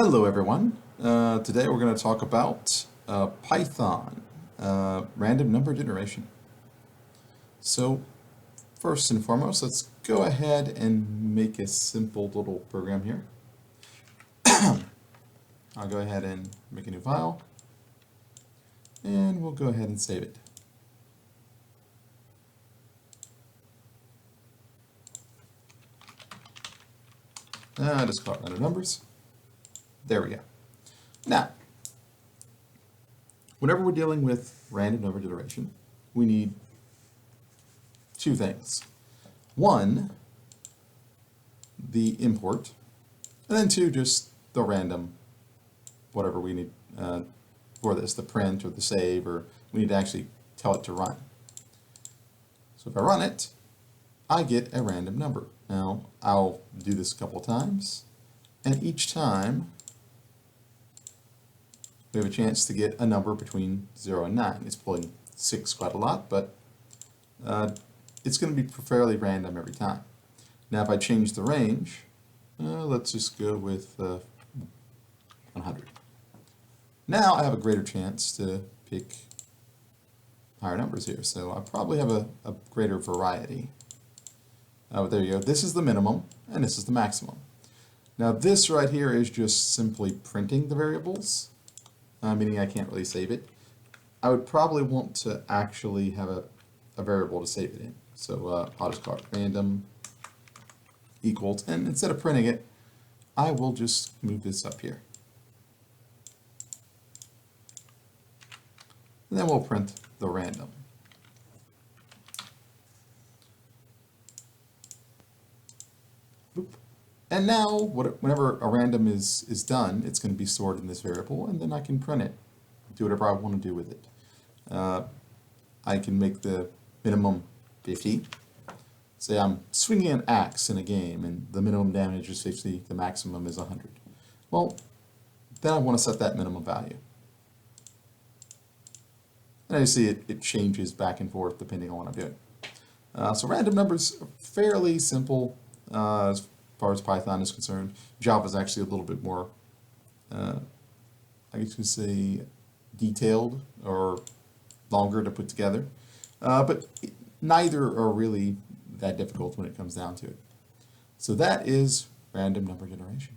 Hello everyone. Today we're going to talk about Python, random number generation. So first and foremost, let's go ahead and make a simple little program here. I'll go ahead and make a new file, and we'll go ahead and save it. Just call it random numbers. There we go. Now, whenever we're dealing with random number generation, we need two things. One, the import, and then two, just the random, whatever we need for this, the print or the save, or we need to actually tell it to run. So if I run it, I get a random number. Now, I'll do this a couple of times, and each time we have a chance to get a number between 0 and 9. It's pulling 6 quite a lot, but it's going to be fairly random every time. Now if I change the range, let's just go with 100. Now I have a greater chance to pick higher numbers here, so I probably have a greater variety. But there you go. This is the minimum, and this is the maximum. Now this right here is just simply printing the variables, meaning I can't really save it. I would probably want to actually have a variable to save it in. So I'll just call it random equals, and instead of printing it, I will just move this up here. And then we'll print the random. Boop. And now, whenever a random is done, it's going to be stored in this variable, and then I can print it, do whatever I want to do with it. I can make the minimum 50. Say I'm swinging an axe in a game, and the minimum damage is 50, the maximum is 100. Well, then I want to set that minimum value. And I see it changes back and forth depending on what I'm doing. So random numbers are fairly simple as far as Python is concerned. Java is actually a little bit more, I guess you could say, detailed or longer to put together. But neither are really that difficult when it comes down to it. So that is random number generation.